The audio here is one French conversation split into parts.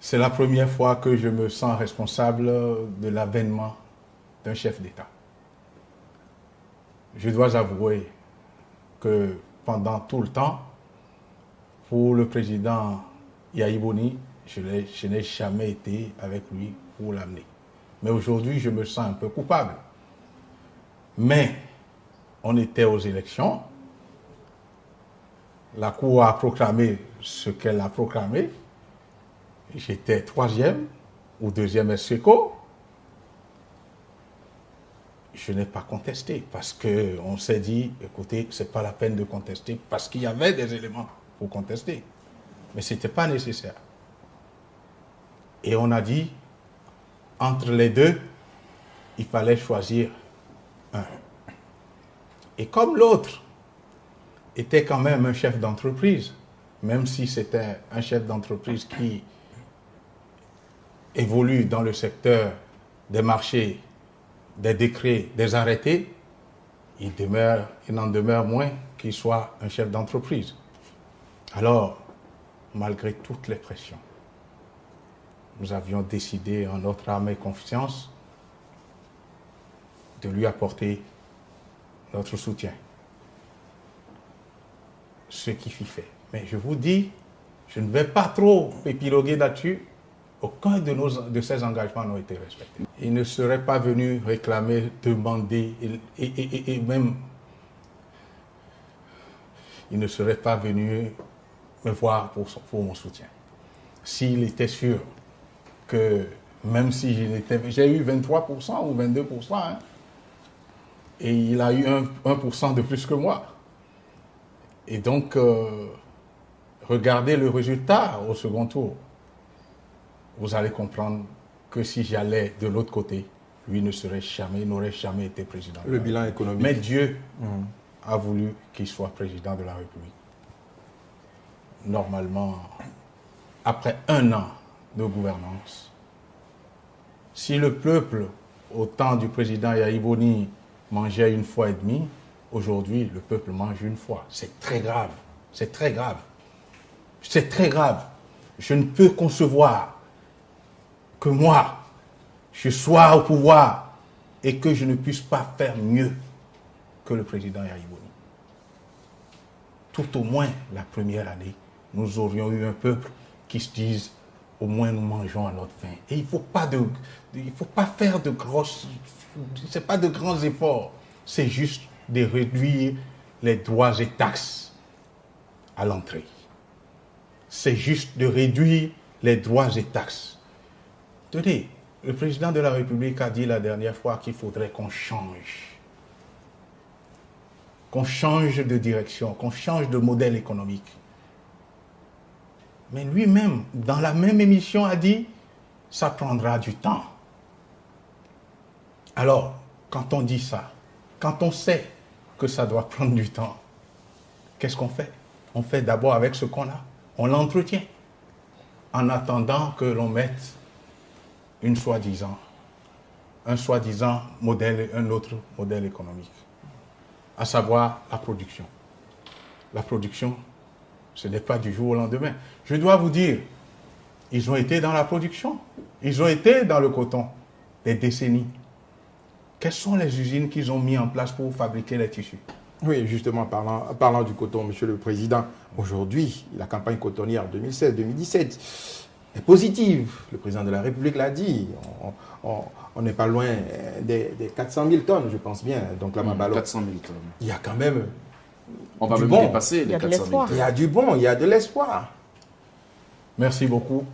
C'est la première fois que je me sens responsable de l'avènement d'un chef d'État. Je dois avouer que pendant tout le temps, pour le président Yahya Boni, je n'ai jamais été avec lui pour l'amener. Mais aujourd'hui, je me sens un peu coupable. Mais on était aux élections. La Cour a proclamé ce qu'elle a proclamé. J'étais 3e ou 2e ex-aequo. Je n'ai pas contesté parce qu'on s'est dit, écoutez, ce n'est pas la peine de contester parce qu'il y avait des éléments pour contester. Mais ce n'était pas nécessaire. Et on a dit, entre les deux, il fallait choisir un. Et comme l'autre était quand même un chef d'entreprise, même si c'était un chef d'entreprise qui évolue dans le secteur des marchés, des décrets, des arrêtés, il n'en demeure moins qu'il soit un chef d'entreprise. Alors, malgré toutes les pressions, nous avions décidé en notre âme et confiance de lui apporter notre soutien. Ce qui fut fait. Mais je vous dis, je ne vais pas trop épiloguer là-dessus. Aucun de ces engagements n'a été respecté. Il ne serait pas venu réclamer, demander, et même, il ne serait pas venu me voir pour mon soutien. S'il était sûr que, même si j'ai eu 23% ou 22%, hein, et il a eu 1% de plus que moi. Et donc, regardez le résultat au second tour. Vous allez comprendre que si j'allais de l'autre côté, lui n'aurait jamais été président. Le bilan économique. Mais Dieu a voulu qu'il soit président de la République. Normalement, après 1 an de gouvernance, si le peuple, au temps du président Yahya Boni, mangeait 1 fois et demie, aujourd'hui, le peuple mange 1 fois. C'est très grave. C'est très grave. C'est très grave. Je ne peux concevoir que moi, je sois au pouvoir et que je ne puisse pas faire mieux que le président Yahya Boni. Tout au moins, la première année, nous aurions eu un peuple qui se dise, au moins nous mangeons à notre faim. Et il ne faut pas faire de grosses... Ce n'est pas de grands efforts. C'est juste de réduire les droits et taxes à l'entrée. C'est juste de réduire les droits et taxes. Tenez, le président de la République a dit la dernière fois qu'il faudrait qu'on change. Qu'on change de direction, qu'on change de modèle économique. Mais lui-même, dans la même émission, a dit « ça prendra du temps ». Alors, quand on dit ça, quand on sait que ça doit prendre du temps, qu'est-ce qu'on fait? On fait d'abord avec ce qu'on a. On l'entretient en attendant que l'on mette un soi-disant modèle, un autre modèle économique, à savoir la production. La production, ce n'est pas du jour au lendemain. Je dois vous dire, ils ont été dans la production, ils ont été dans le coton des décennies. Quelles sont les usines qu'ils ont mis en place pour fabriquer les tissus? Oui, justement, parlant du coton, Monsieur le Président, aujourd'hui, la campagne cotonnière 2016-2017 est positive. Le Président de la République l'a dit. On n'est pas loin des 400 000 tonnes, je pense bien. Donc là, 400 000 tonnes. Il y a quand même... On va même dépasser les 400 000 tonnes. Il y a du bon, il y a de l'espoir. Merci beaucoup.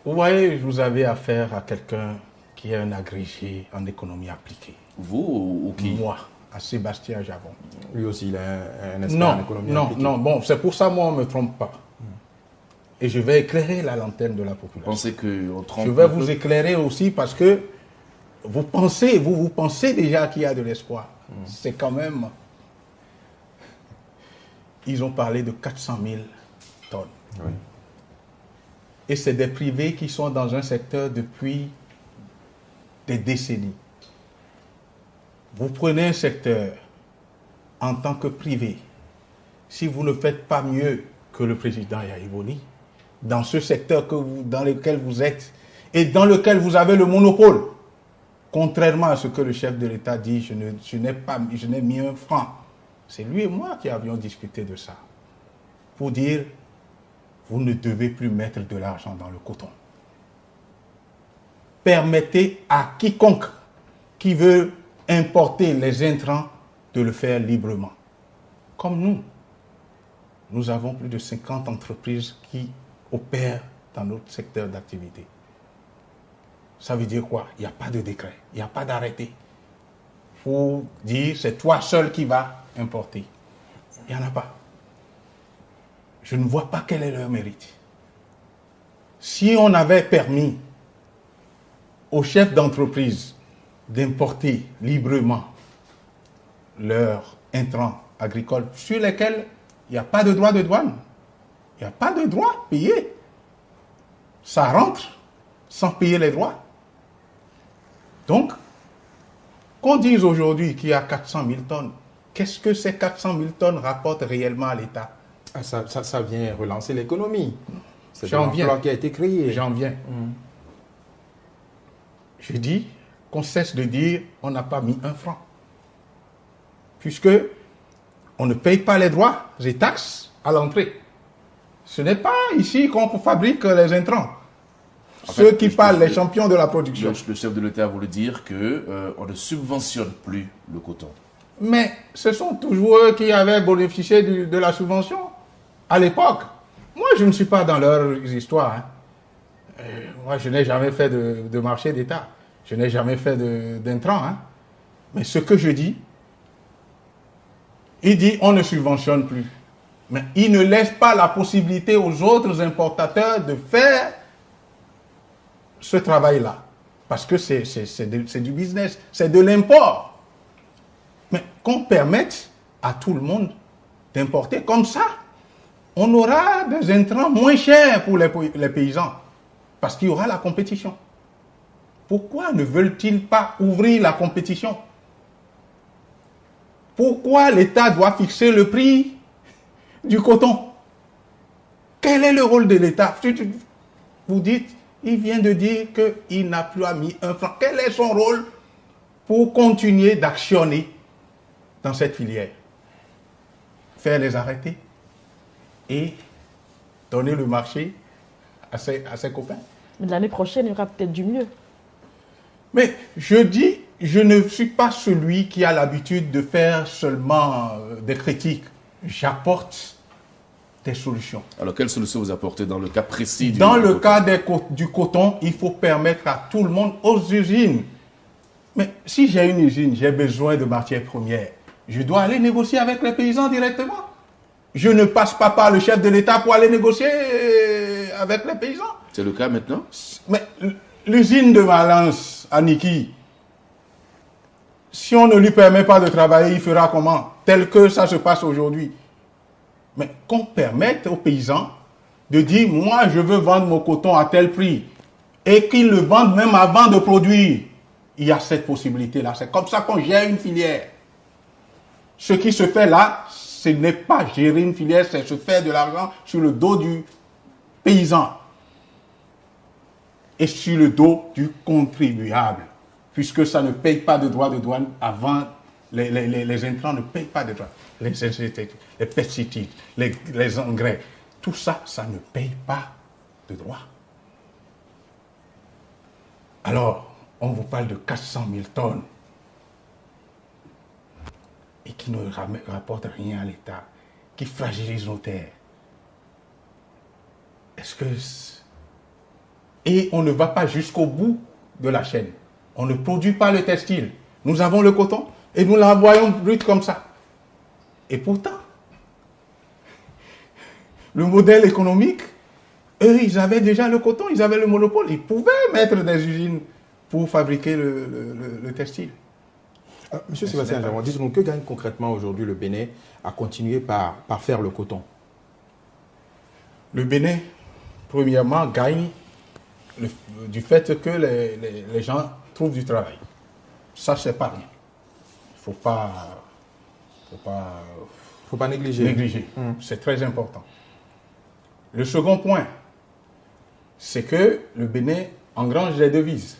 Vous voyez, vous avez affaire à quelqu'un qui est un agrégé en économie appliquée. Vous ou qui? Moi, à Sébastien Javon. Lui aussi, il a un expert en économie appliquée. Non, bon, c'est pour ça, moi, on ne me trompe pas. Et je vais éclairer la lanterne de la population. Vous pensez qu'on trompe? Je vais vous éclairer aussi parce que vous pensez déjà qu'il y a de l'espoir. C'est quand même... Ils ont parlé de 400 000 tonnes. Oui. Et c'est des privés qui sont dans un secteur depuis des décennies. Vous prenez un secteur en tant que privé. Si vous ne faites pas mieux que le président Yahya Boni, dans ce secteur dans lequel vous êtes et dans lequel vous avez le monopole. Contrairement à ce que le chef de l'État dit, je n'ai mis un franc. C'est lui et moi qui avions discuté de ça. Pour dire, vous ne devez plus mettre de l'argent dans le coton. Permettez à quiconque qui veut importer les intrants de le faire librement. Comme nous. Nous avons plus de 50 entreprises qui opèrent dans notre secteur d'activité. Ça veut dire quoi? Il n'y a pas de décret, il n'y a pas d'arrêté. Pour dire c'est toi seul qui vas importer. Il n'y en a pas. Je ne vois pas quel est leur mérite. Si on avait permis aux chefs d'entreprise d'importer librement leurs intrants agricoles sur lesquels il n'y a pas de droit de douane, il n'y a pas de droit payé. Ça rentre sans payer les droits. Donc, qu'on dise aujourd'hui qu'il y a 400 000 tonnes, qu'est-ce que ces 400 000 tonnes rapportent réellement à l'État? Ça vient relancer l'économie. C'est un emploi qui a été créé. J'en viens. Je dis qu'on cesse de dire on n'a pas mis un franc. Puisque on ne paye pas les droits et taxes à l'entrée. Ce n'est pas ici qu'on fabrique les intrants. Ceux qui parlent, les champions de la production. Le chef de l'État voulait dire qu'on ne subventionne plus le coton. Mais ce sont toujours eux qui avaient bénéficié de la subvention à l'époque. Moi, je ne suis pas dans leurs histoires. Moi, je n'ai jamais fait de marché d'État. Je n'ai jamais fait d'intrants. Mais ce que je dis, il dit on ne subventionne plus. Mais il ne laisse pas la possibilité aux autres importateurs de faire ce travail-là. Parce que c'est du business, c'est de l'import. Mais qu'on permette à tout le monde d'importer comme ça, on aura des intrants moins chers pour les paysans. Parce qu'il y aura la compétition. Pourquoi ne veulent-ils pas ouvrir la compétition? Pourquoi l'État doit fixer le prix du coton? Quel est le rôle de l'État? Vous dites, il vient de dire qu'il n'a plus mis un franc. Quel est son rôle pour continuer d'actionner dans cette filière? Faire les arrêtés et donner le marché à ses copains. Mais l'année prochaine, il y aura peut-être du mieux. Mais je dis, je ne suis pas celui qui a l'habitude de faire seulement des critiques. J'apporte des solutions. Alors, quelles solutions vous apportez dans le cas précis du Dans le cas du coton, il faut permettre à tout le monde, aux usines. Mais si j'ai une usine, j'ai besoin de matières premières, je dois aller négocier avec les paysans directement. Je ne passe pas par le chef de l'État pour aller négocier avec les paysans. C'est le cas maintenant? Mais l'usine de Valence à Niki, si on ne lui permet pas de travailler, il fera comment? Tel que ça se passe aujourd'hui. Mais qu'on permette aux paysans de dire, moi je veux vendre mon coton à tel prix, et qu'ils le vendent même avant de produire. Il y a cette possibilité-là. C'est comme ça qu'on gère une filière. Ce qui se fait là, ce n'est pas gérer une filière, c'est se faire de l'argent sur le dos du paysan et sur le dos du contribuable, puisque ça ne paye pas de droits de douane avant, les intrants ne payent pas de droits. Les insecticides, les pesticides, les engrais, tout ça, ça ne paye pas de droits. Alors, on vous parle de 400 000 tonnes et qui ne rapporte rien à l'État, qui fragilise nos terres. Et on ne va pas jusqu'au bout de la chaîne. On ne produit pas le textile. Nous avons le coton et nous l'envoyons brut comme ça. Et pourtant, le modèle économique, eux, ils avaient déjà le coton, ils avaient le monopole. Ils pouvaient mettre des usines pour fabriquer le textile. Monsieur Sébastien Jamon, dites-nous, que gagne concrètement aujourd'hui le Bénin à continuer par faire le coton? Le Bénin, premièrement, gagne du fait que les gens trouvent du travail. Ça, c'est pas rien. Il ne faut pas négliger. C'est très important. Le second point, c'est que le Bénin engrange des devises.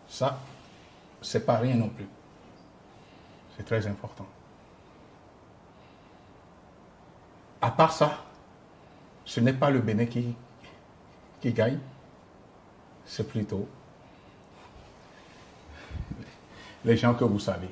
Ça, c'est pas rien non plus. C'est très important. À part ça, ce n'est pas le Bénin qui gagne, c'est plutôt les gens que vous savez.